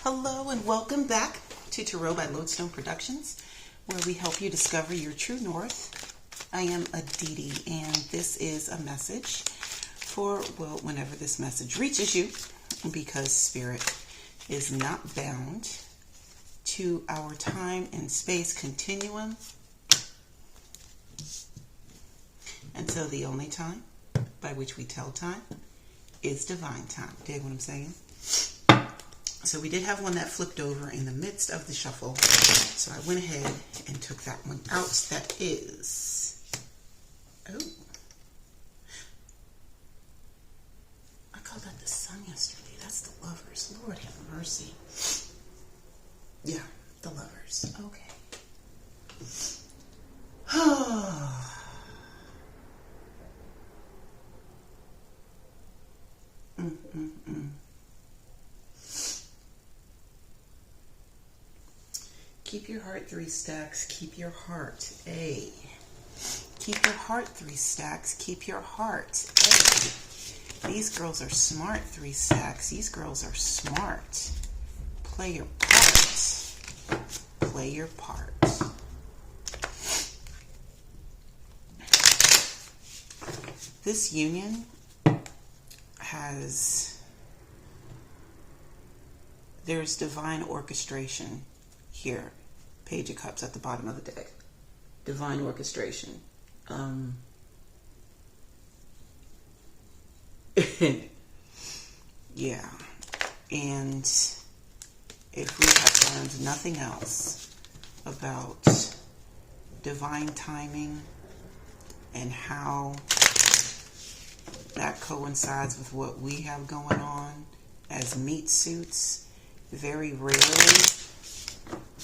Hello and welcome back to Tarot by Lodestone Productions, where we help you discover your true north. I am Aditi, and this is a message for, well, whenever this message reaches you, because Spirit is not bound to our time and space continuum. And so the only time by which we tell time is divine time. Dig what I'm saying? So we did have one that flipped over in the midst of the shuffle. So I went ahead and took that one out. That is, oh, I called that the sun yesterday. That's the lovers. Lord have mercy. Yeah, the lovers. Okay. Keep your heart 3 stacks. Keep your heart A. Keep your heart 3 stacks. Keep your heart A. These girls are smart 3 stacks. These girls are smart. Play your part. Play your part. This union there's divine orchestration here. Page of Cups at the bottom of the deck. Divine orchestration. Yeah. And if we have learned nothing else about divine timing and how that coincides with what we have going on as meat suits, very rarely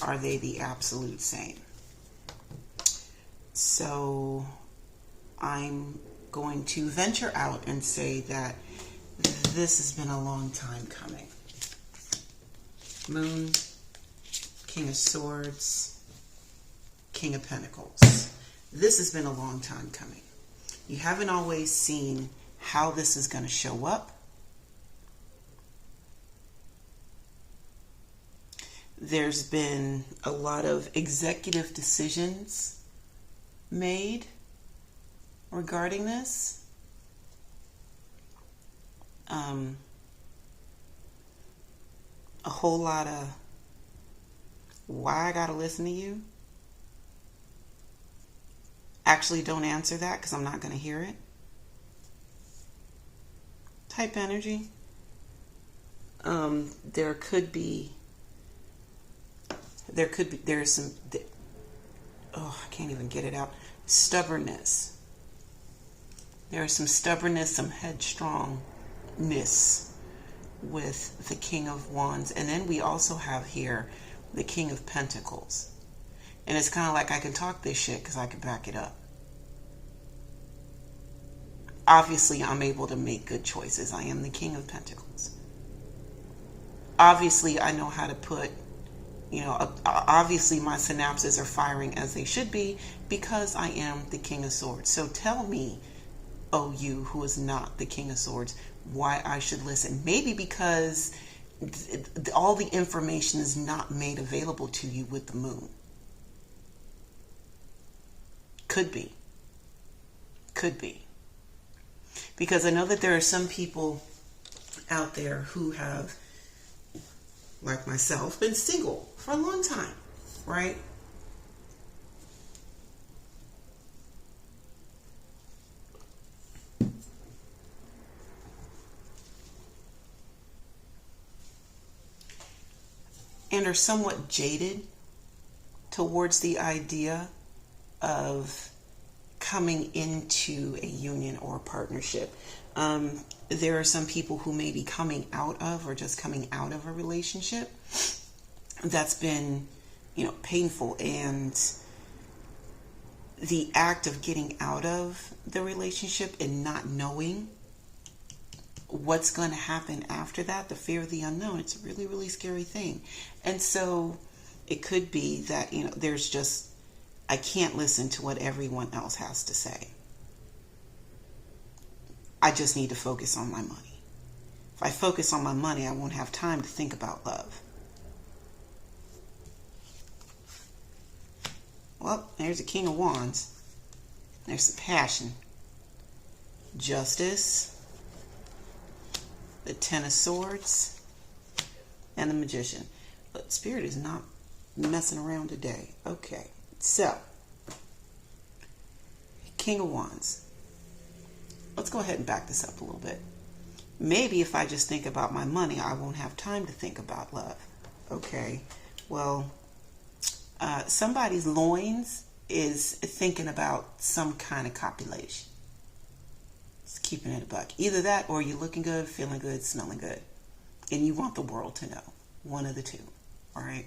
are they the absolute same. So I'm going to venture out and say that this has been a long time coming. Moon, King of Swords, King of Pentacles. This has been a long time coming. You haven't always seen how this is going to show up. There's been a lot of executive decisions made regarding this. A whole lot of why I gotta listen to you. Actually, don't answer that because I'm not gonna hear it. Type energy. There's some, I can't even get it out. Stubbornness. There's some stubbornness, some headstrongness with the King of Wands. And then we also have here the King of Pentacles. And it's kind of like I can talk this shit because I can back it up. Obviously, I'm able to make good choices. I am the King of Pentacles. Obviously, I know how to put, obviously my synapses are firing as they should be because I am the King of Swords. So tell me, oh, you who is not the King of Swords, why I should listen. Maybe because all the information is not made available to you with the moon. Could be. Could be. Because I know that there are some people out there who have, like myself, been single for a long time, right? And are somewhat jaded towards the idea of coming into a union or a partnership. There are some people who may be coming out of or just coming out of a relationship that's been, painful. And the act of getting out of the relationship and not knowing what's going to happen after that, the fear of the unknown, it's a really, really scary thing. And so it could be that, there's just, I can't listen to what everyone else has to say. I just need to focus on my money. If I focus on my money, I won't have time to think about love. Well, there's the King of Wands. There's the Passion. Justice. The Ten of Swords. And the Magician. But Spirit is not messing around today. Okay, so King of Wands. Let's go ahead and back this up a little bit. Maybe if I just think about my money, I won't have time to think about love. Okay, well, somebody's loins is thinking about some kind of copulation. It's keeping it a buck. Either that or you're looking good, feeling good, smelling good. And you want the world to know. One of the two. All right.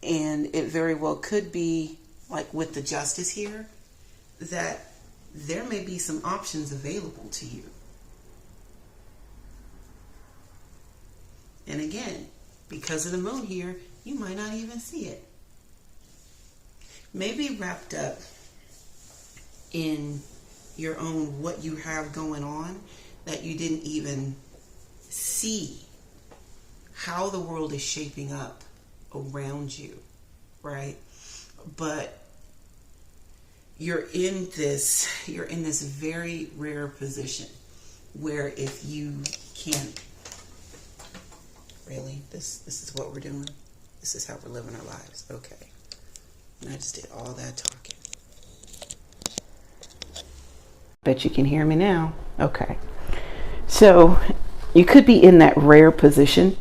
And it very well could be, like with the Justice here, that there may be some options available to you. And again, because of the moon here, you might not even see it. Maybe wrapped up in your own what you have going on that you didn't even see how the world is shaping up around you, right? But you're in this very rare position where if you can't really, this is what we're doing. This is how we're living our lives. Okay. And I just did all that talking. Bet you can hear me now. Okay. So you could be in that rare position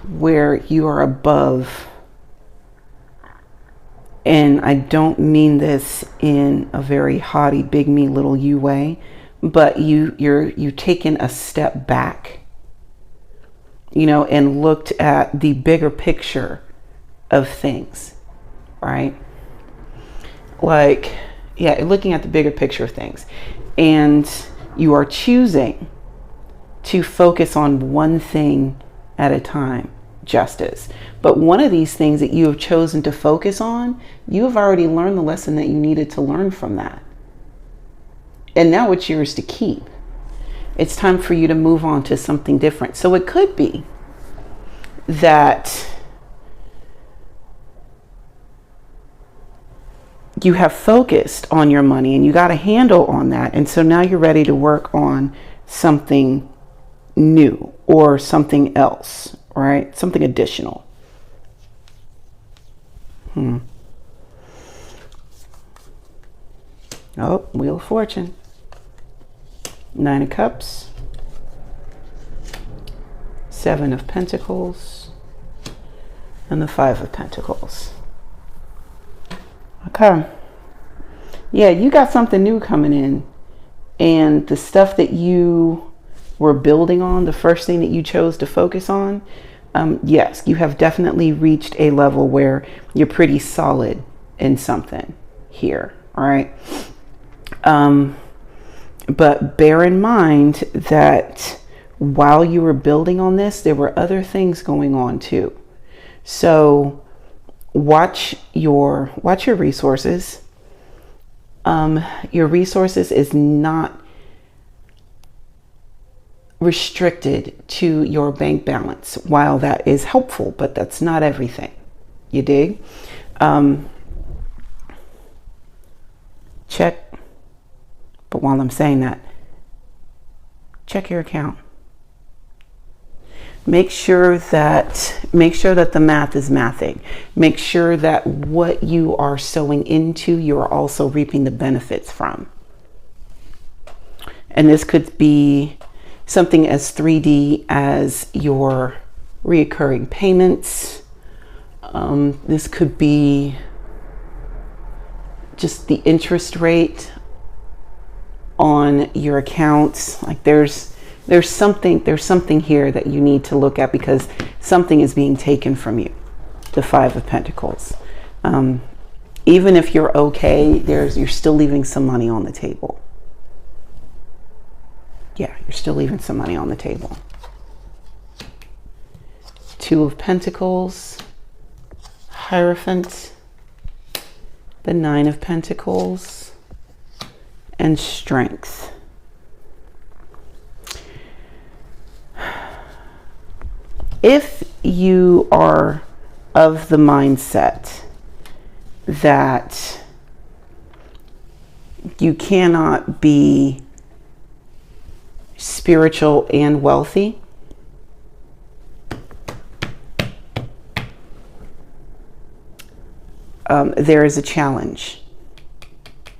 where you are above, and I don't mean this in a very haughty, big me, little you way, but you've taken a step back, you know, and looked at the bigger picture of things, right? Like, yeah, looking at the bigger picture of things, and you are choosing to focus on one thing at a time. Justice. But one of these things that you have chosen to focus on, you have already learned the lesson that you needed to learn from that. And now it's yours to keep. It's time for you to move on to something different. So it could be that you have focused on your money and you got a handle on that. And so now you're ready to work on something new or something else. Right? Something additional. Oh, Wheel of Fortune. 9 of Cups. 7 of Pentacles. And the 5 of Pentacles. Okay. Yeah, you got something new coming in. And the stuff that you were building on, the first thing that you chose to focus on, yes, you have definitely reached a level where you're pretty solid in something here. All right. But bear in mind that while you were building on this, there were other things going on too. So watch your resources. Your resources is not restricted to your bank balance. While that is helpful, but that's not everything. You dig? Check. But while I'm saying that, check your account. Make sure that the math is mathing. Make sure that what you are sowing into, you are also reaping the benefits from. And this could be something as 3D as your reoccurring payments. This could be just the interest rate on your accounts. Like there's something here that you need to look at because something is being taken from you. The 5 of Pentacles. Even if you're okay, you're still leaving some money on the table. Yeah, you're still leaving some money on the table. 2 of Pentacles, Hierophant, the 9 of Pentacles, and Strength. If you are of the mindset that you cannot be spiritual and wealthy, there is a challenge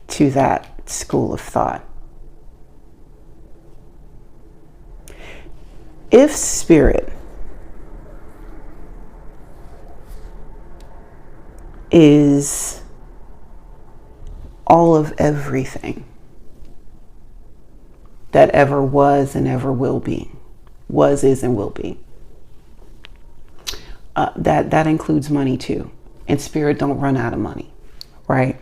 to that school of thought. If spirit is all of everything that ever was and ever will be, was, is, and will be, that includes money too. And spirit don't run out of money, right?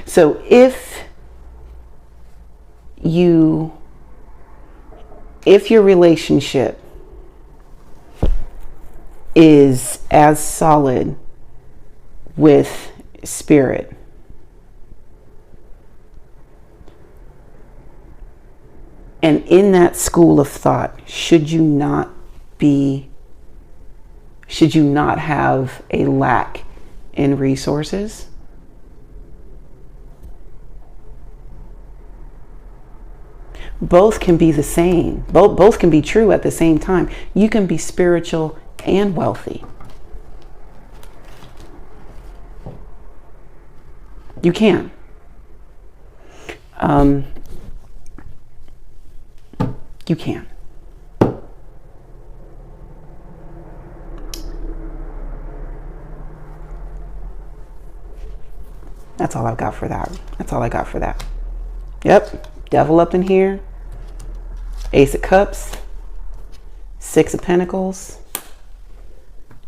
So if your relationship is as solid with spirit, and in that school of thought, should you not have a lack in resources? Both can be the same. Both can be true at the same time. You can be spiritual and wealthy. You can. You can. That's all I've got for that. That's all I got for that. Yep. Devil up in here. Ace of Cups. Six of Pentacles.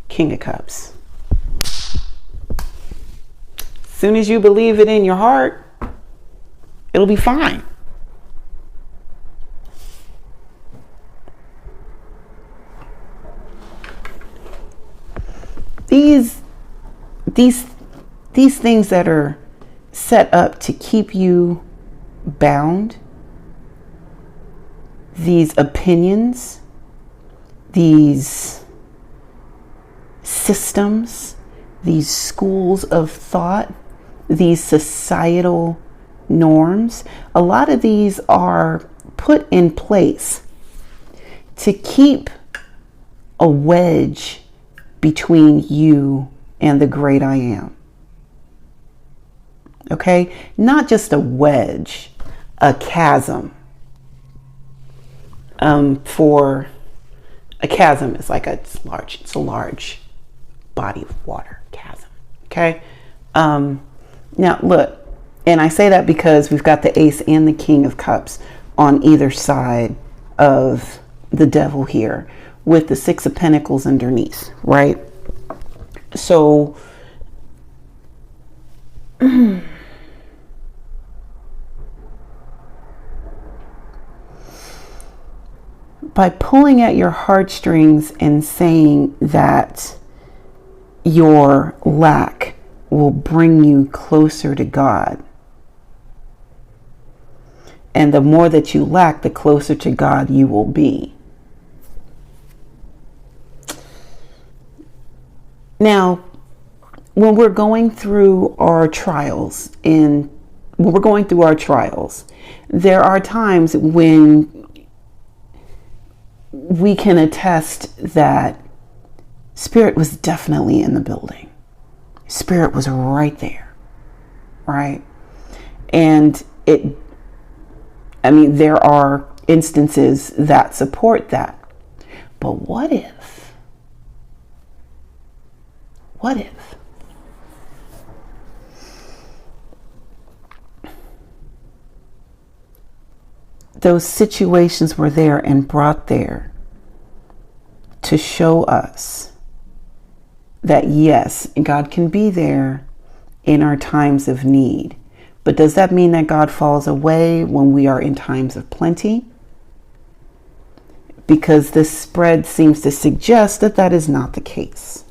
King of Cups. As soon as you believe it in your heart, it'll be fine. These things that are set up to keep you bound, these opinions, these systems, these schools of thought, these societal norms, a lot of these are put in place to keep a wedge between you and the great I am. Okay? Not just a wedge, a chasm. For a chasm is like it's a large body of water, chasm. Okay? Now look, and I say that because we've got the Ace and the King of Cups on either side of the devil here, with the Six of Pentacles underneath, right? So by pulling at your heartstrings and saying that your lack will bring you closer to God, and the more that you lack, the closer to God you will be. Now, when we're going through our trials, there are times when we can attest that Spirit was definitely in the building. Spirit was right there, right? And there are instances that support that. But what if those situations were there and brought there to show us that yes, God can be there in our times of need. But does that mean that God falls away when we are in times of plenty? Because this spread seems to suggest that that is not the case.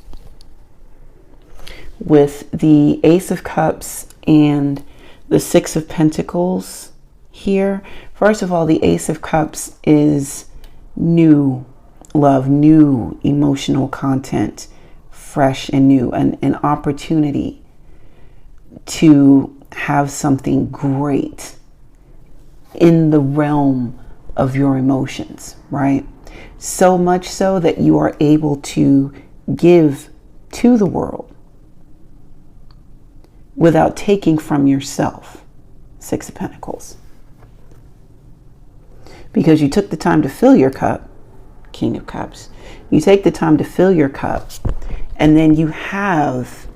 With the Ace of Cups and the Six of Pentacles here, first of all, the Ace of Cups is new love, new emotional content, fresh and new, an opportunity to have something great in the realm of your emotions, right? So much so that you are able to give to the world without taking from yourself. Six of Pentacles. Because you took the time to fill your cup, King of Cups. You take the time to fill your cup, and then you have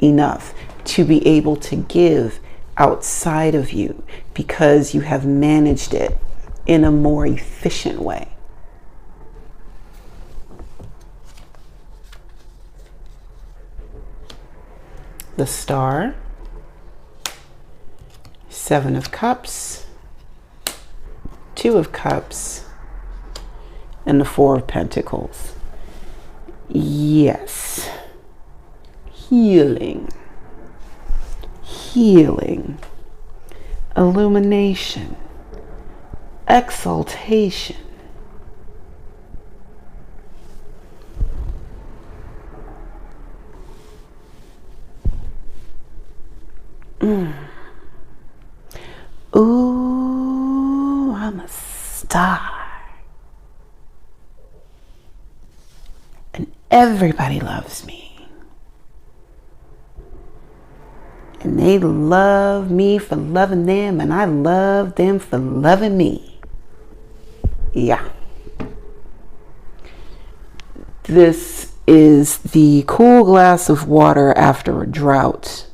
enough to be able to give outside of you because you have managed it in a more efficient way. The Star, Seven of Cups, Two of Cups, and the Four of Pentacles. Yes. Healing. Healing. Illumination. Exaltation. Ooh, I'm a star. And everybody loves me. And they love me for loving them, and I love them for loving me. Yeah. This is the cool glass of water after a drought.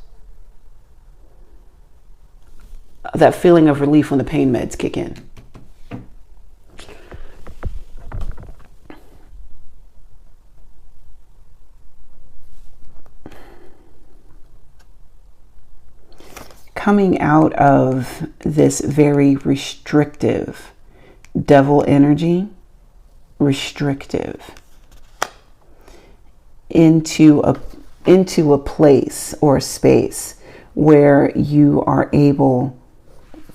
That feeling of relief when the pain meds kick in. Coming out of this very restrictive devil energy, restrictive, into a place or a space where you are able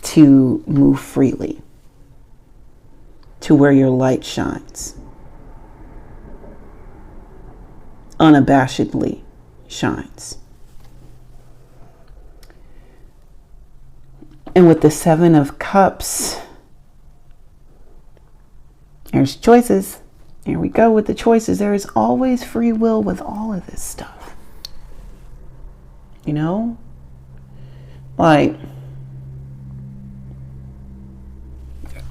to move freely, to where your light shines, unabashedly shines. And with the Seven of Cups, there's choices. Here we go with the choices. There is always free will with all of this stuff. You know? Like,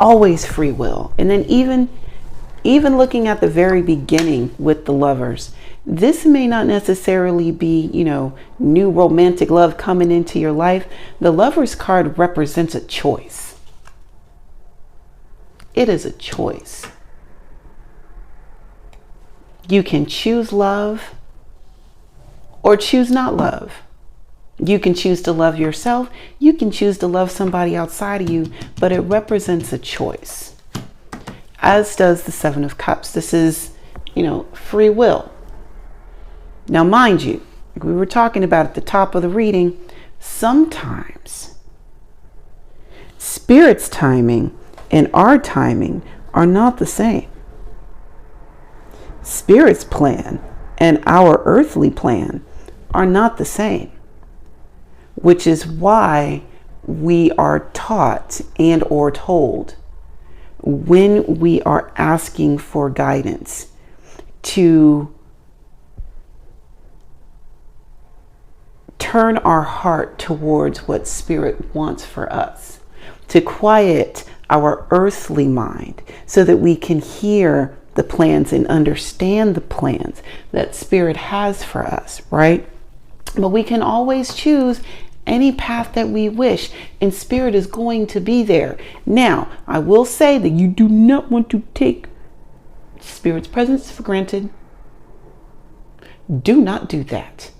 always free will. And then even looking at the very beginning with the Lovers, this may not necessarily be, new romantic love coming into your life. The Lovers card represents a choice. It is a choice. You can choose love or choose not love. You can choose to love yourself. You can choose to love somebody outside of you, but it represents a choice. As does the Seven of Cups. This is, free will. Now, mind you, like we were talking about at the top of the reading, sometimes Spirit's timing and our timing are not the same. Spirit's plan and our earthly plan are not the same, which is why we are taught and or told when we are asking for guidance to turn our heart towards what Spirit wants for us, to quiet our earthly mind so that we can hear the plans and understand the plans that Spirit has for us, right? But we can always choose any path that we wish, and Spirit is going to be there. Now, I will say that you do not want to take Spirit's presence for granted. Do not do that.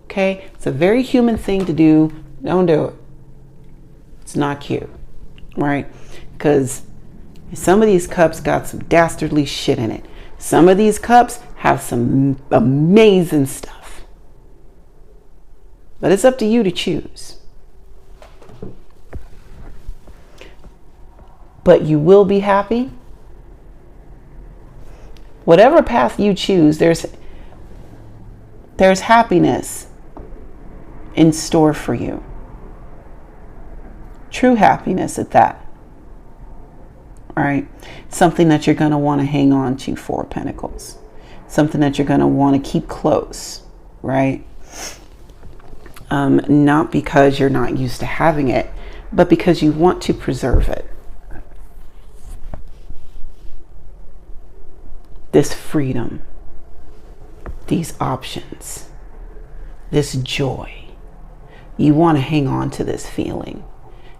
Okay? It's a very human thing to do. Don't do it. It's not cute, right? Because some of these cups got some dastardly shit in it. Some of these cups have some amazing stuff. But it's up to you to choose. But you will be happy Whatever path you choose, there's happiness in store for you. True happiness at that. Right? Something that you're going to want to hang on to, Four of Pentacles. Something that you're going to want to keep close, right? Not because you're not used to having it, but because you want to preserve it. This freedom, these options, this joy. You want to hang on to this feeling.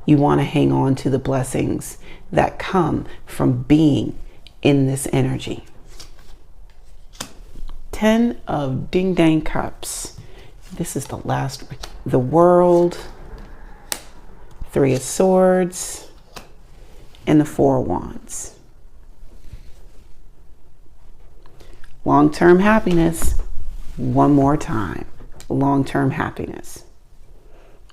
You want to hang on to the blessings that come from being in this energy. 10 of Ding Dang Cups. This is the last. The World, 3 of Swords, and the 4 of Wands. Long-term happiness. One more time. Long-term happiness.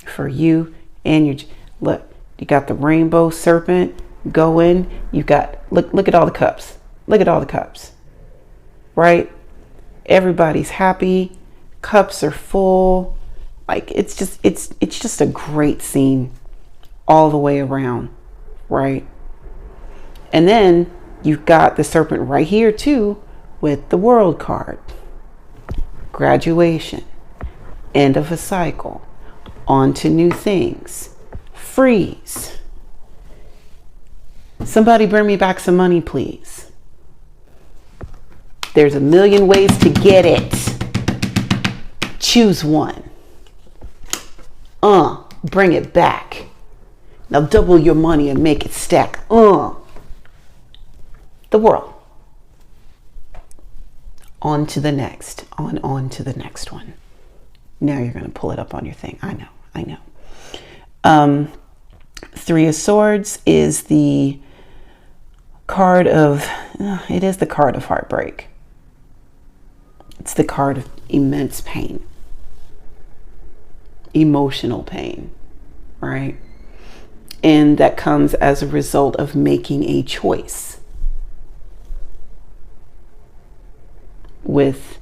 For you and your... Look, you got the rainbow serpent going. You got... Look at all the cups. Look at all the cups. Right? Everybody's happy. Cups are full. Like, it's just a great scene all the way around. Right? And then you've got the serpent right here too, with the World card. Graduation. End of a cycle. On to new things. Freeze. Somebody bring me back some money, please. There's a million ways to get it. Choose one. Bring it back. Now double your money and make it stack. The World. On to the next. On to the next one. Now you're going to pull it up on your thing. I know. 3 of Swords is the card of, it is the card of heartbreak. It's the card of immense pain. Emotional pain, right? And that comes as a result of making a choice. With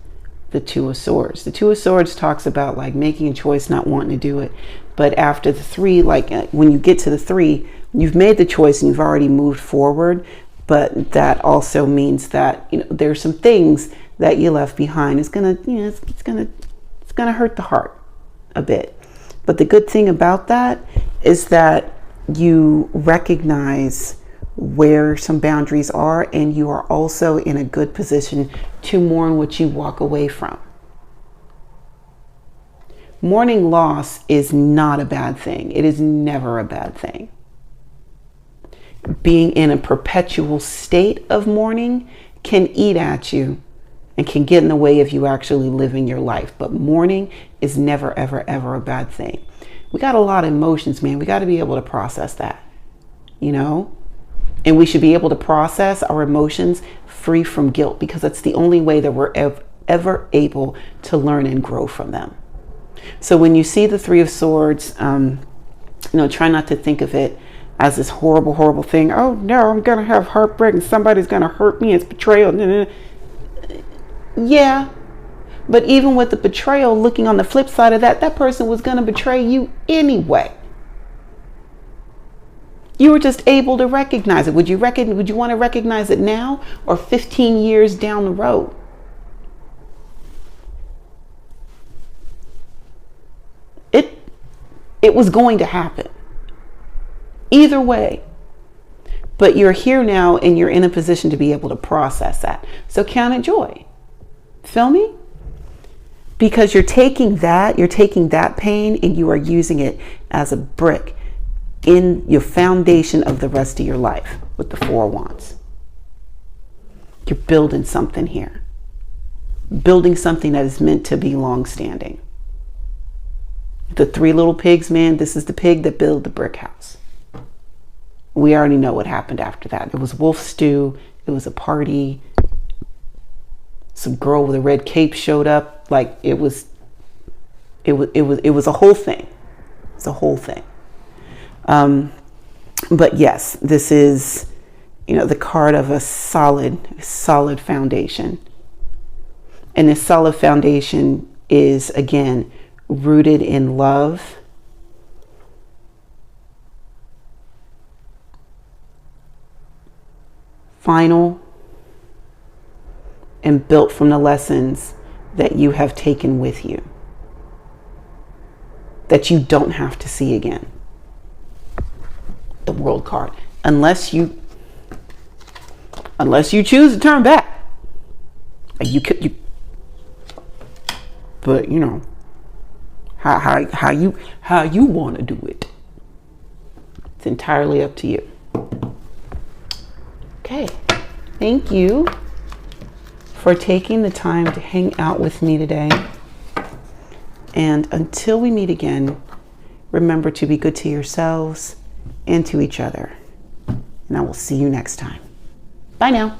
the 2 of Swords. The 2 of Swords talks about like making a choice, not wanting to do it. But after the 3, like when you get to the 3, you've made the choice and you've already moved forward. But that also means that, you know, there's some things that you left behind. It's gonna, you know, it's gonna hurt the heart a bit. But the good thing about that is that you recognize where some boundaries are, and you are also in a good position to mourn what you walk away from. Mourning loss is not a bad thing. It is never a bad thing. Being in a perpetual state of mourning can eat at you and can get in the way of you actually living your life. But mourning is never, ever, ever a bad thing. We got a lot of emotions, man. We got to be able to process that, you know? And we should be able to process our emotions free from guilt, because that's the only way that we're ever able to learn and grow from them. So when you see the 3 of Swords, you know, try not to think of it as this horrible, horrible thing. Oh no, I'm going to have heartbreak and somebody's going to hurt me. It's betrayal. Yeah. But even with the betrayal, looking on the flip side of that, that person was going to betray you anyway. You were just able to recognize it. Would you want to recognize it now or 15 years down the road? It was going to happen. Either way. But you're here now and you're in a position to be able to process that. So count it joy. Feel me? Because you're taking that pain and you are using it as a brick in your foundation of the rest of your life with the 4 of Wands. You're building something here. Building something that is meant to be long-standing. The 3 little pigs, man, this is the pig that built the brick house. We already know what happened after that. It was wolf stew. It was a party. Some girl with a red cape showed up. Like it was a whole thing. It's a whole thing. But yes, this is the card of a solid foundation. And this solid foundation is, again, rooted in love, final, and built from the lessons that you have taken with you, that you don't have to see again. The World card, unless you choose to turn back. But how you want to do it. It's entirely up to you. Okay, thank you for taking the time to hang out with me today. And until we meet again, remember to be good to yourselves and to each other. And I will see you next time. Bye now.